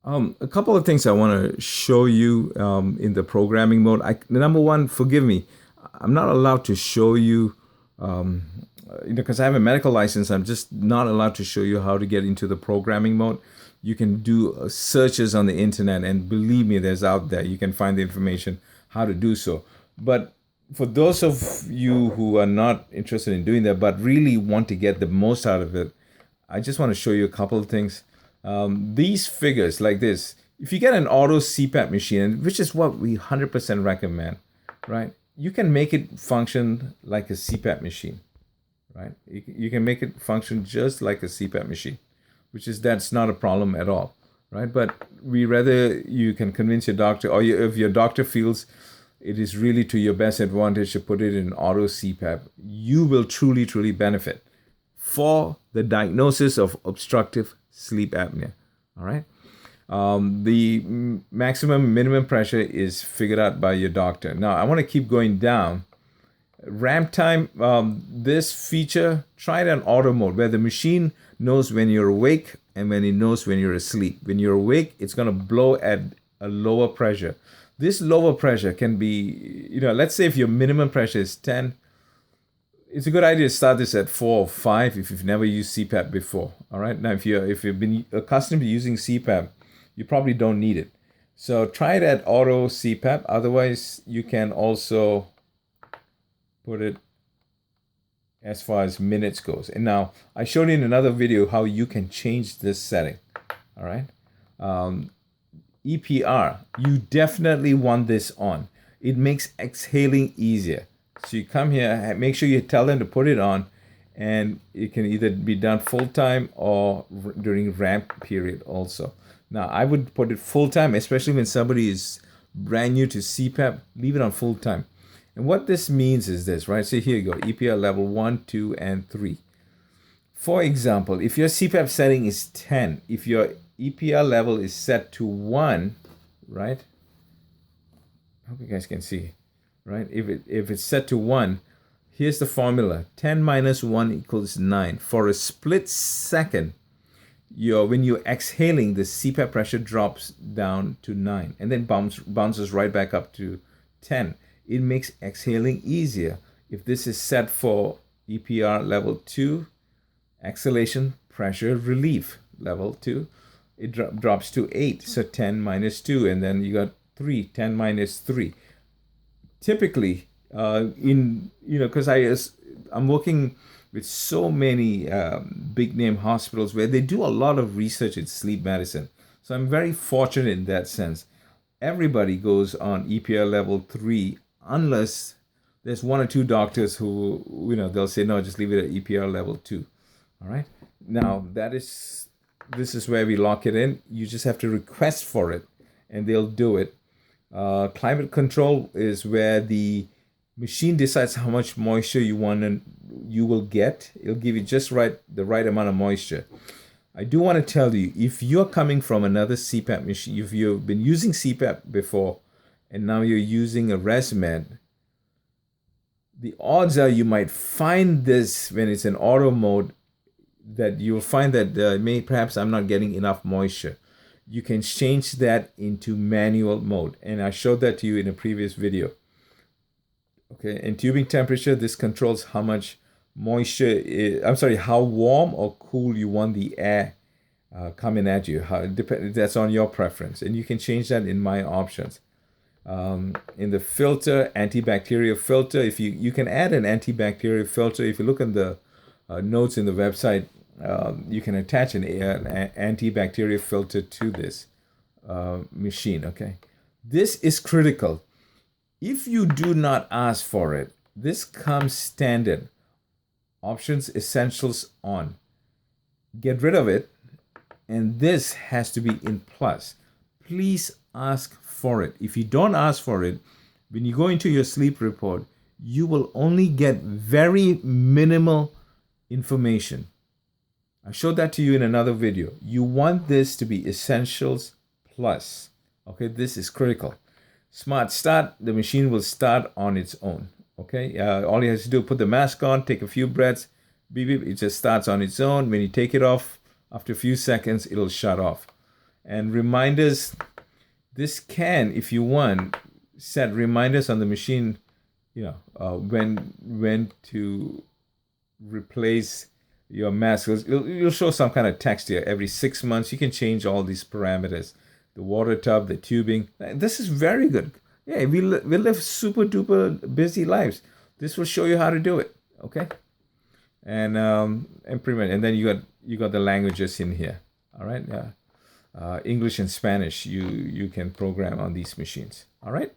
A couple of things I want to show you in the programming mode. Number one, forgive me, I'm not allowed to show you, because I have a medical license, I'm just not allowed to show you how to get into the programming mode. You can do searches on the internet, and believe me, there's out there. You can find the information how to do so. But for those of you who are not interested in doing that, but really want to get the most out of it, I just want to show you a couple of things. These figures like this, if you get an auto CPAP machine, which is what we 100% recommend, right? You can make it function like a CPAP machine, right? You can make it function just like a CPAP machine, that's not a problem at all, right? But we rather you can convince your doctor, or if your doctor feels it is really to your best advantage to put it in auto CPAP, you will truly, truly benefit for the diagnosis of obstructive sleep apnea. All right. The maximum minimum pressure is figured out by your doctor. Now, I want to keep going down. Ramp time, this feature, try it on auto mode where the machine knows when you're awake and when it knows when you're asleep. When you're awake, it's going to blow at a lower pressure. This lower pressure can be, let's say if your minimum pressure is 10, it's a good idea to start this at 4 or 5 if you've never used CPAP before. All right. Now, if you've been accustomed to using CPAP, you probably don't need it. So try it at auto CPAP. Otherwise, you can also put it as far as minutes goes. And now I showed you in another video how you can change this setting. All right. EPR, you definitely want this on. It makes exhaling easier. So you come here, make sure you tell them to put it on, and it can either be done full-time or during ramp period also. Now, I would put it full-time, especially when somebody is brand new to CPAP, leave it on full-time. And what this means is this, right? So here you go, EPR level 1, 2, and 3. For example, if your CPAP setting is 10, if your EPR level is set to 1, right? I hope you guys can see. Right? If it's set to 1, here's the formula. 10 minus 1 equals 9. For a split second, when you're exhaling, the CPAP pressure drops down to 9 and then bounces right back up to 10. It makes exhaling easier. If this is set for EPR level 2, exhalation pressure relief level 2, it drops to 8. So 10 minus 2, and then you got 3, 10 minus 3. Typically, because I'm working with so many big name hospitals where they do a lot of research in sleep medicine. So I'm very fortunate in that sense. Everybody goes on EPR level 3 unless there's 1 or 2 doctors who, they'll say, no, just leave it at EPR level 2. All right. Now, this is where we lock it in. You just have to request for it and they'll do it. Climate control is where the machine decides how much moisture you want and you will get. It'll give you just the right amount of moisture. I do want to tell you, if you're coming from another CPAP machine, if you've been using CPAP before and now you're using a ResMed, the odds are you might find this when it's in auto mode that you'll find that perhaps I'm not getting enough moisture. You can change that into manual mode. And I showed that to you in a previous video. Okay, and tubing temperature, this controls how much moisture how warm or cool you want the air coming at you. That's on your preference. And you can change that in my options. In the filter, antibacterial filter, if you can add an antibacterial filter. If you look in the notes in the website, you can attach an antibacterial filter to this machine, okay? This is critical. If you do not ask for it, this comes standard. Options, essentials on. Get rid of it, and this has to be in plus. Please ask for it. If you don't ask for it, when you go into your sleep report, you will only get very minimal information. I showed that to you in another video. You want this to be essentials plus. Okay, this is critical. Smart start, the machine will start on its own. Okay, all you have to do, put the mask on, take a few breaths, beep, beep, it just starts on its own. When you take it off, after a few seconds, it'll shut off. And reminders, this can, if you want, set reminders on the machine, when to replace your mask. You'll show some kind of text here. Every 6 months, you can change all these parameters. The water tub, the tubing. This is very good. Yeah, we live super duper busy lives. This will show you how to do it. Okay, and implement. And then you got the languages in here. All right, English and Spanish. You can program on these machines. All right.